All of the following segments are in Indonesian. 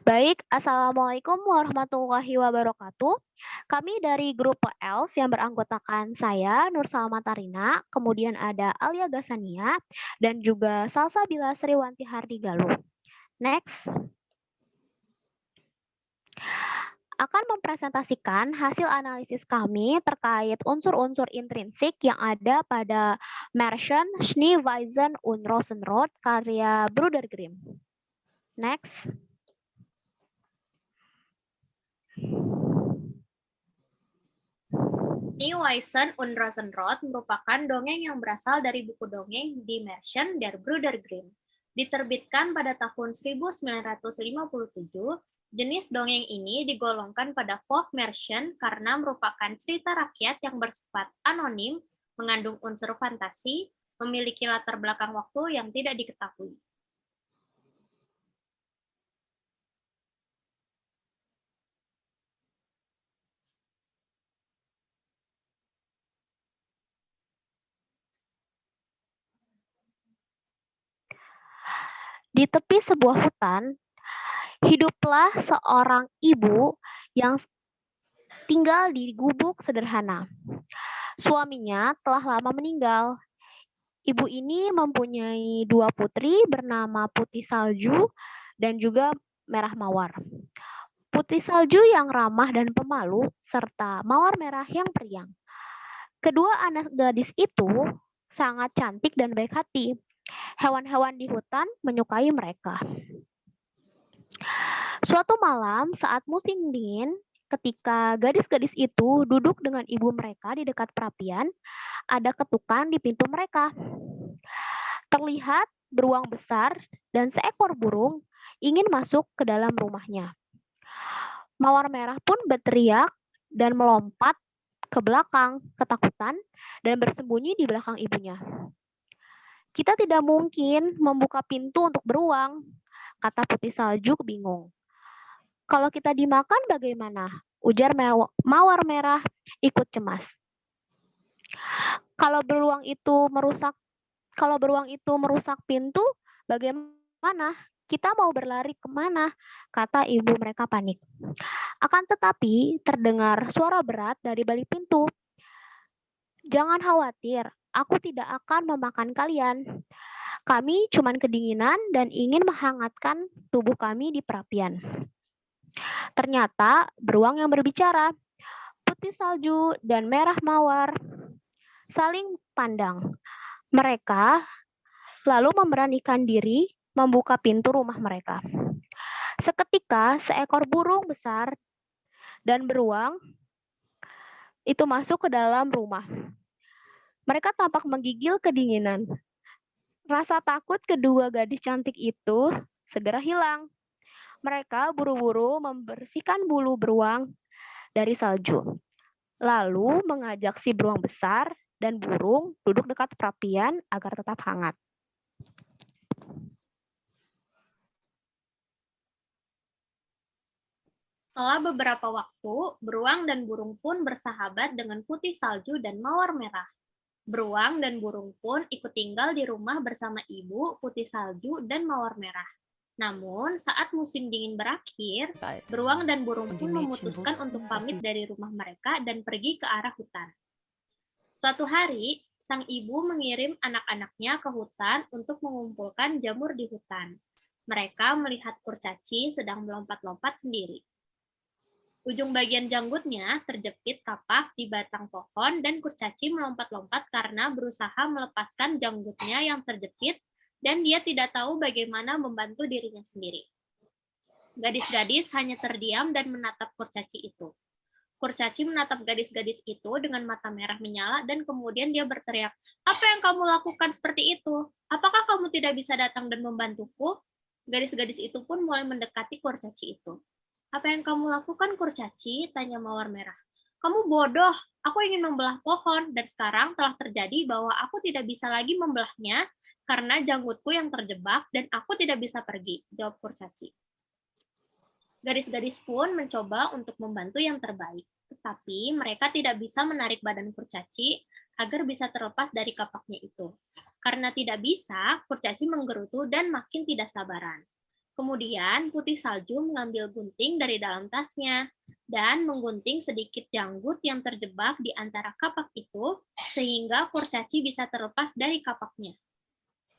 Baik, Assalamualaikum warahmatullahi wabarakatuh. Kami dari grup PELF yang beranggotakan saya, Nur Salma Tarina, kemudian ada Alia Gasania, dan juga Salsabila Sriwanti Hardigaluh. Next, akan mempresentasikan hasil analisis kami terkait unsur-unsur intrinsik yang ada pada Merschen, Schneeweisen, und Rosenroth karya Bruder Grimm. Next. Schneewiesen und Rosenroth merupakan dongeng yang berasal dari buku dongeng Die Märchen der Brüder Grimm. Diterbitkan pada tahun 1957, jenis dongeng ini digolongkan pada Volksmärchen karena merupakan cerita rakyat yang bersifat anonim, mengandung unsur fantasi, memiliki latar belakang waktu yang tidak diketahui. Di tepi sebuah hutan, hiduplah seorang ibu yang tinggal di gubuk sederhana. Suaminya telah lama meninggal. Ibu ini mempunyai dua putri bernama Putih Salju dan juga Merah Mawar. Putih Salju yang ramah dan pemalu, serta Mawar Merah yang periang. Kedua anak gadis itu sangat cantik dan baik hati. Hewan-hewan di hutan menyukai mereka. Suatu malam saat musim dingin, ketika gadis-gadis itu duduk dengan ibu mereka di dekat perapian, ada ketukan di pintu mereka. Terlihat beruang besar dan seekor burung ingin masuk ke dalam rumahnya. Mawar merah pun berteriak dan melompat ke belakang ketakutan dan bersembunyi di belakang ibunya. Kita tidak mungkin membuka pintu untuk beruang, kata Putih Salju bingung. Kalau kita dimakan bagaimana? Ujar Mawar Merah ikut cemas. Kalau beruang itu merusak pintu, bagaimana? Kita mau berlari kemana? Kata ibu mereka panik. Akan tetapi terdengar suara berat dari balik pintu. Jangan khawatir, aku tidak akan memakan kalian. Kami cuma kedinginan dan ingin menghangatkan tubuh kami di perapian. Ternyata beruang yang berbicara. Putih Salju dan Merah Mawar saling pandang. Mereka lalu memberanikan diri membuka pintu rumah mereka. Seketika seekor burung besar dan beruang itu masuk ke dalam rumah. Mereka tampak menggigil kedinginan. Rasa takut kedua gadis cantik itu segera hilang. Mereka buru-buru membersihkan bulu beruang dari salju. Lalu mengajak si beruang besar dan burung duduk dekat perapian agar tetap hangat. Setelah beberapa waktu, beruang dan burung pun bersahabat dengan Putih Salju dan Mawar Merah. Beruang dan burung pun ikut tinggal di rumah bersama ibu, Putih Salju, dan Mawar Merah. Namun, saat musim dingin berakhir, beruang dan burung pun memutuskan untuk pamit dari rumah mereka dan pergi ke arah hutan. Suatu hari, sang ibu mengirim anak-anaknya ke hutan untuk mengumpulkan jamur di hutan. Mereka melihat kurcaci sedang melompat-lompat sendiri. Ujung bagian janggutnya terjepit kapak di batang pohon dan kurcaci melompat-lompat karena berusaha melepaskan janggutnya yang terjepit dan dia tidak tahu bagaimana membantu dirinya sendiri. Gadis-gadis hanya terdiam dan menatap kurcaci itu. Kurcaci menatap gadis-gadis itu dengan mata merah menyala dan kemudian dia berteriak, "Apa yang kamu lakukan seperti itu? Apakah kamu tidak bisa datang dan membantuku?" Gadis-gadis itu pun mulai mendekati kurcaci itu. "Apa yang kamu lakukan, kurcaci?" tanya Mawar Merah. "Kamu bodoh. Aku ingin membelah pohon, dan sekarang telah terjadi bahwa aku tidak bisa lagi membelahnya karena janggutku yang terjebak dan aku tidak bisa pergi," jawab kurcaci. Gadis-gadis pun mencoba untuk membantu yang terbaik, tetapi mereka tidak bisa menarik badan kurcaci agar bisa terlepas dari kapaknya itu. Karena tidak bisa, kurcaci menggerutu dan makin tidak sabaran. Kemudian Putih Salju mengambil gunting dari dalam tasnya dan menggunting sedikit janggut yang terjebak di antara kapak itu sehingga kurcaci bisa terlepas dari kapaknya.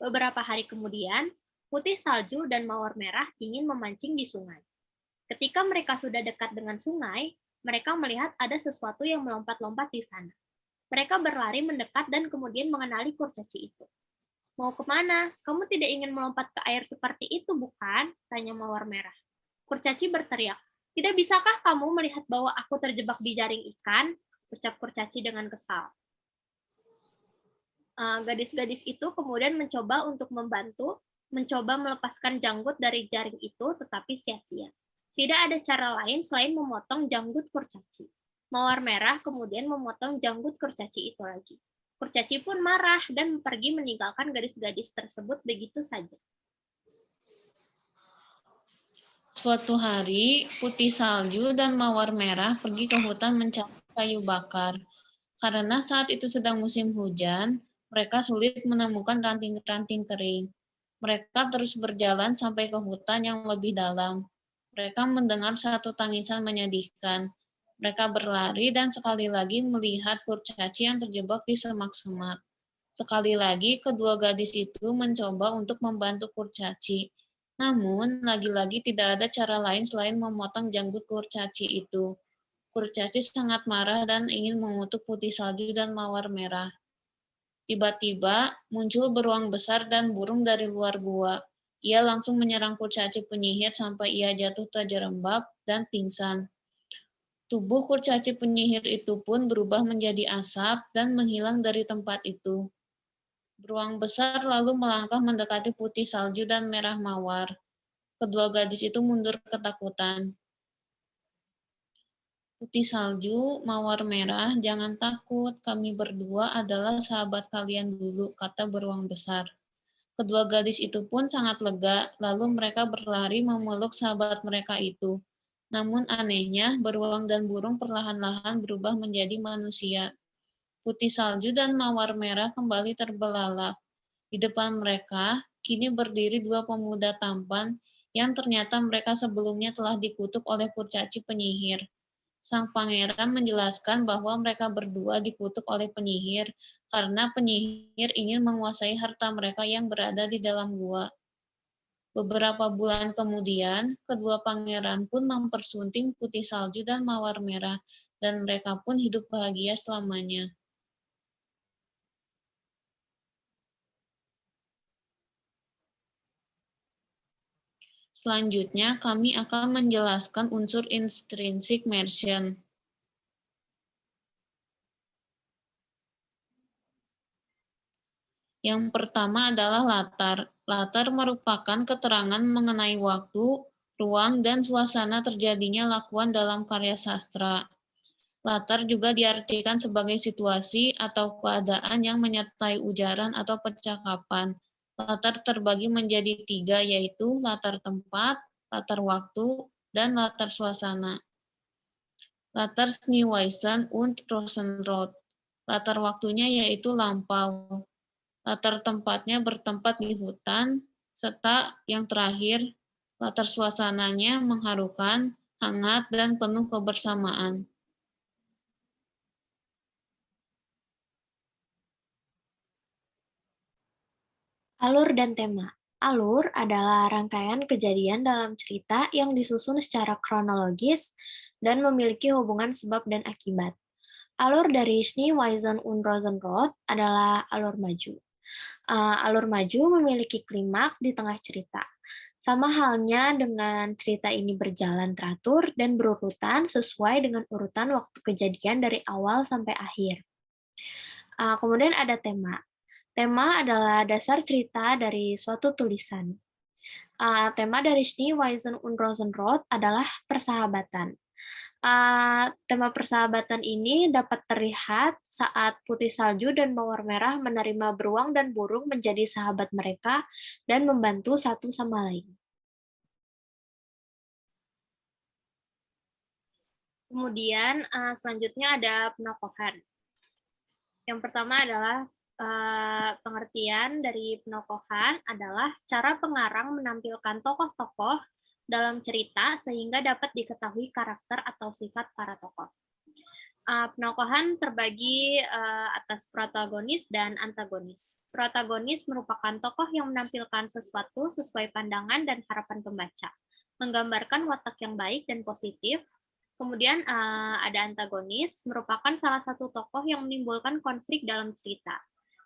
Beberapa hari kemudian, Putih Salju dan Mawar Merah ingin memancing di sungai. Ketika mereka sudah dekat dengan sungai, mereka melihat ada sesuatu yang melompat-lompat di sana. Mereka berlari mendekat dan kemudian mengenali kurcaci itu. Mau kemana? Kamu tidak ingin melompat ke air seperti itu, bukan? Tanya Mawar Merah. Kurcaci berteriak. Tidak bisakah kamu melihat bahwa aku terjebak di jaring ikan? Ucap Kurcaci dengan kesal. Gadis-gadis itu kemudian mencoba untuk membantu, mencoba melepaskan janggut dari jaring itu, tetapi sia-sia. Tidak ada cara lain selain memotong janggut kurcaci. Mawar Merah kemudian memotong janggut kurcaci itu lagi. Kurcaci pun marah dan pergi meninggalkan gadis-gadis tersebut begitu saja. Suatu hari, Putih Salju dan Mawar Merah pergi ke hutan mencari kayu bakar. Karena saat itu sedang musim hujan, mereka sulit menemukan ranting-ranting kering. Mereka terus berjalan sampai ke hutan yang lebih dalam. Mereka mendengar satu tangisan menyedihkan. Mereka berlari dan sekali lagi melihat kurcaci yang terjebak di semak-semak. Sekali lagi, kedua gadis itu mencoba untuk membantu kurcaci. Namun, lagi-lagi tidak ada cara lain selain memotong janggut kurcaci itu. Kurcaci sangat marah dan ingin mengutuk Putih Salju dan Mawar Merah. Tiba-tiba, muncul beruang besar dan burung dari luar gua. Ia langsung menyerang kurcaci penyihir sampai ia jatuh terjerembab dan pingsan. Tubuh kurcaci penyihir itu pun berubah menjadi asap dan menghilang dari tempat itu. Beruang besar lalu melangkah mendekati Putih Salju dan Merah Mawar. Kedua gadis itu mundur ketakutan. Putih Salju, Mawar Merah, jangan takut, kami berdua adalah sahabat kalian dulu, kata beruang besar. Kedua gadis itu pun sangat lega, lalu mereka berlari memeluk sahabat mereka itu. Namun anehnya, beruang dan burung perlahan-lahan berubah menjadi manusia. Putih Salju dan Mawar Merah kembali terbelalak. Di depan mereka, kini berdiri dua pemuda tampan yang ternyata mereka sebelumnya telah dikutuk oleh kurcaci penyihir. Sang pangeran menjelaskan bahwa mereka berdua dikutuk oleh penyihir karena penyihir ingin menguasai harta mereka yang berada di dalam gua. Beberapa bulan kemudian, kedua pangeran pun mempersunting Putih Salju dan Mawar Merah, dan mereka pun hidup bahagia selamanya. Selanjutnya, kami akan menjelaskan unsur intrinsic merchant. Yang pertama adalah latar. Latar merupakan keterangan mengenai waktu, ruang, dan suasana terjadinya lakuan dalam karya sastra. Latar juga diartikan sebagai situasi atau keadaan yang menyertai ujaran atau percakapan. Latar terbagi menjadi tiga, yaitu latar tempat, latar waktu, dan latar suasana. Latar Schneeweizen und Rosenrot. Latar waktunya yaitu lampau. Latar tempatnya bertempat di hutan, serta yang terakhir, latar suasananya mengharukan, hangat, dan penuh kebersamaan. Alur dan tema. Alur adalah rangkaian kejadian dalam cerita yang disusun secara kronologis dan memiliki hubungan sebab dan akibat. Alur dari Schneeweizen und Rosenrot adalah alur maju. Alur maju memiliki klimaks di tengah cerita. Sama halnya dengan cerita ini berjalan teratur dan berurutan sesuai dengan urutan waktu kejadian dari awal sampai akhir. Kemudian ada tema. Tema adalah dasar cerita dari suatu tulisan. Tema dari Schneeweizen und Rosenrot adalah persahabatan. Tema persahabatan ini dapat terlihat saat Putih Salju dan Mawar Merah menerima beruang dan burung menjadi sahabat mereka dan membantu satu sama lain. Kemudian selanjutnya ada penokohan. Yang pertama adalah Pengertian dari penokohan adalah cara pengarang menampilkan tokoh-tokoh dalam cerita sehingga dapat diketahui karakter atau sifat para tokoh. Penokohan terbagi atas protagonis dan antagonis. Protagonis merupakan tokoh yang menampilkan sesuatu sesuai pandangan dan harapan pembaca, menggambarkan watak yang baik dan positif. Kemudian ada antagonis, merupakan salah satu tokoh yang menimbulkan konflik dalam cerita.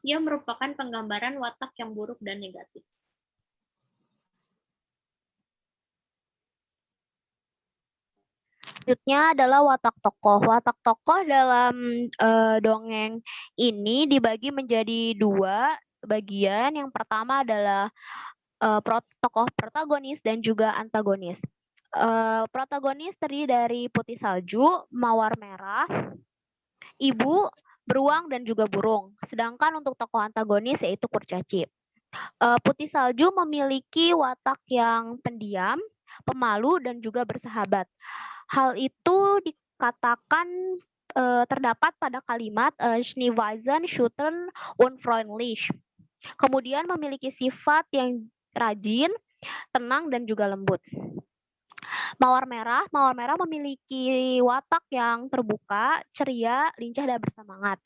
Ia merupakan penggambaran watak yang buruk dan negatif. Selanjutnya adalah watak tokoh. Watak tokoh dalam dongeng ini dibagi menjadi dua bagian. Yang pertama adalah tokoh protagonis dan juga antagonis. Protagonis terdiri dari Putih Salju, Mawar Merah, Ibu, Beruang, dan juga Burung. Sedangkan untuk tokoh antagonis yaitu Kurcaci. Putih Salju memiliki watak yang pendiam, pemalu, dan juga bersahabat. Hal itu dikatakan terdapat pada kalimat Schneeweisen, Schüchtern, und freundlich. Kemudian memiliki sifat yang rajin, tenang, dan juga lembut. Mawar Merah memiliki watak yang terbuka, ceria, lincah, dan bersemangat.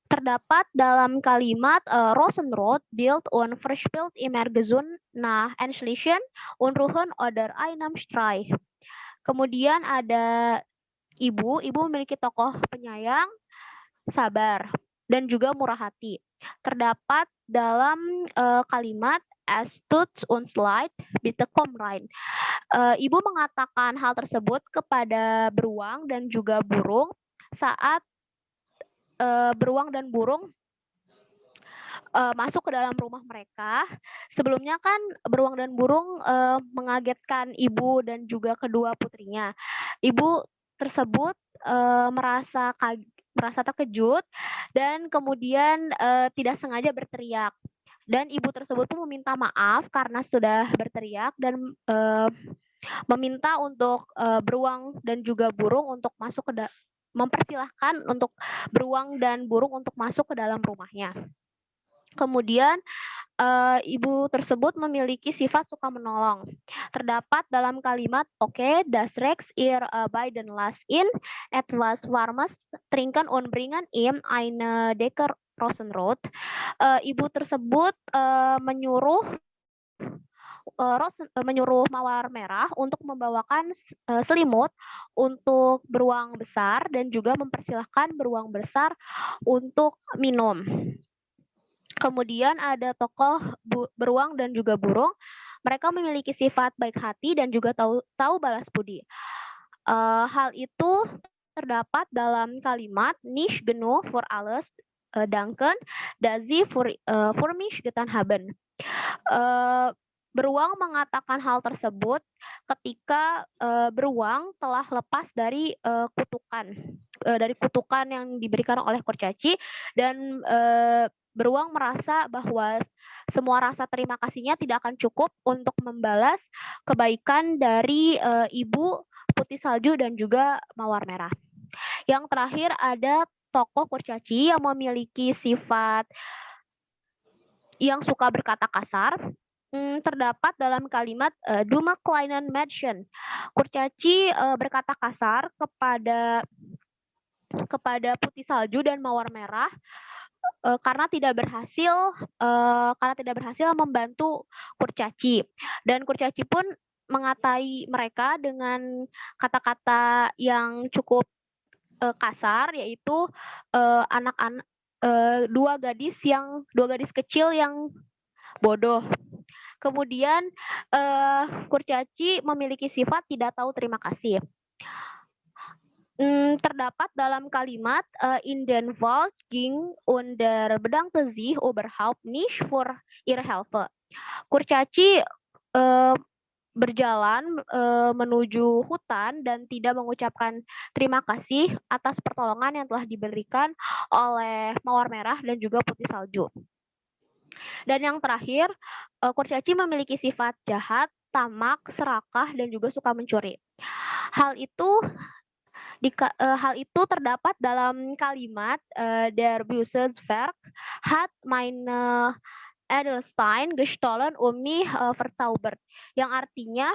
Terdapat dalam kalimat Rosenrot built und verspielt immer gesund nach Entschließen und Ruhen oder einem Streich. Kemudian ada Ibu memiliki tokoh penyayang, sabar, dan juga murah hati. Terdapat dalam kalimat Es tut uns leid, bitte komm rein. Ibu mengatakan hal tersebut kepada Beruang dan juga Burung saat Beruang dan Burung masuk ke dalam rumah mereka. Sebelumnya kan Beruang dan Burung mengagetkan ibu dan juga kedua putrinya. Ibu tersebut merasa terkejut dan kemudian tidak sengaja berteriak. Dan ibu tersebut pun meminta maaf karena sudah berteriak dan meminta untuk Beruang dan juga Burung untuk masuk ke mempersilahkan untuk Beruang dan Burung untuk masuk ke dalam rumahnya. Kemudian ibu tersebut memiliki sifat suka menolong. Terdapat dalam kalimat "Oke, das Rex ihr beiden lasst in etwas warmes trinken und bringen ihm eine Decke Rosenrot." Ibu tersebut menyuruh Mawar Merah untuk membawakan selimut untuk Beruang Besar dan juga mempersilahkan Beruang Besar untuk minum. Kemudian ada tokoh Beruang dan juga Burung. Mereka memiliki sifat baik hati dan juga tahu balas budi. Hal itu terdapat dalam kalimat Nicht genug für alles danken, dass Sie für mich getan haben. Beruang mengatakan hal tersebut ketika Beruang telah lepas dari kutukan yang diberikan oleh Kurcaci dan Beruang merasa bahwa semua rasa terima kasihnya tidak akan cukup untuk membalas kebaikan dari Ibu, Putih Salju, dan juga Mawar Merah. Yang terakhir ada tokoh Kurcaci yang memiliki sifat yang suka berkata kasar. Terdapat dalam kalimat Dumme kleinen Mädchen. Kurcaci berkata kasar kepada Putih Salju dan Mawar Merah karena tidak berhasil membantu Kurcaci, dan Kurcaci pun mengatai mereka dengan kata-kata yang cukup kasar, yaitu anak-anak dua gadis kecil yang bodoh. Kemudian Kurcaci memiliki sifat tidak tahu terima kasih. Terdapat dalam kalimat in den Wald ging und der bedankte sich überhaupt nicht für ihre Hilfe. Kurcaci berjalan menuju hutan dan tidak mengucapkan terima kasih atas pertolongan yang telah diberikan oleh Mawar Merah dan juga Putih Salju. Dan yang terakhir, Kurcaci memiliki sifat jahat, tamak, serakah, dan juga suka mencuri. Hal itu Hal itu terdapat dalam kalimat Der böse Zwerg hat meine Edelstein gestohlen mich verzaubert, yang artinya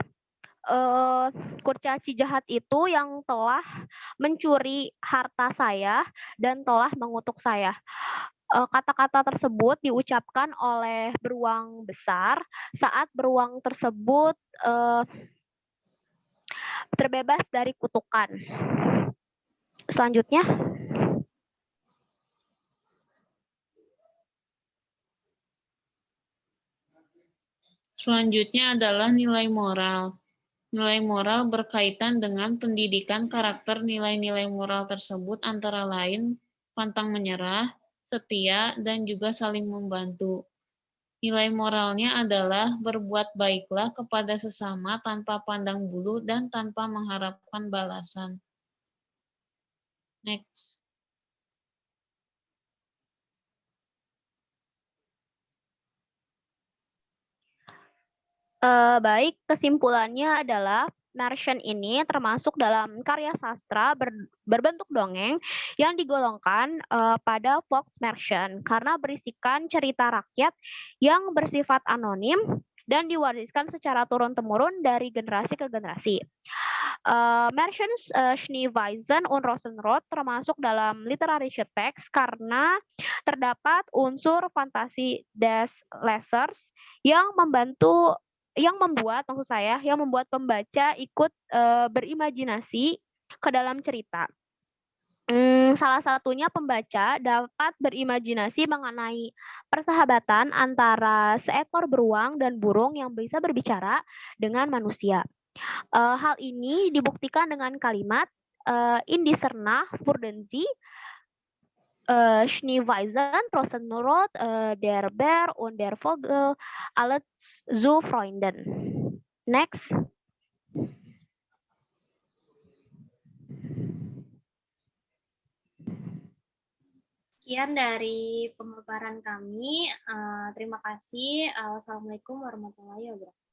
kurcaci jahat itu yang telah mencuri harta saya dan telah mengutuk saya. Kata-kata tersebut diucapkan oleh beruang besar saat beruang tersebut terbebas dari kutukan. Selanjutnya, Selanjutnya adalah nilai moral. Nilai moral berkaitan dengan pendidikan karakter. Nilai-nilai moral tersebut antara lain pantang menyerah, setia, dan juga saling membantu. Nilai moralnya adalah berbuat baiklah kepada sesama tanpa pandang bulu dan tanpa mengharapkan balasan. Next. baik, kesimpulannya adalah Märchen ini termasuk dalam karya sastra berbentuk dongeng yang digolongkan pada Volksmärchen karena berisikan cerita rakyat yang bersifat anonim dan diwariskan secara turun-temurun dari generasi ke generasi. Märchen Schneewiesen und Rosenrot termasuk dalam literarische text karena terdapat unsur fantasi des Lesers yang membuat pembaca ikut berimajinasi ke dalam cerita. Salah satunya pembaca dapat berimajinasi mengenai persahabatan antara seekor beruang dan burung yang bisa berbicara dengan manusia. Hal ini dibuktikan dengan kalimat in dieser Nacht wurden sie Schneewiesen, Rosenrot, der Bär und der Vogel alle zu Freunden. Next. Sekian dari pemaparan kami. Terima kasih. Assalamualaikum warahmatullahi wabarakatuh.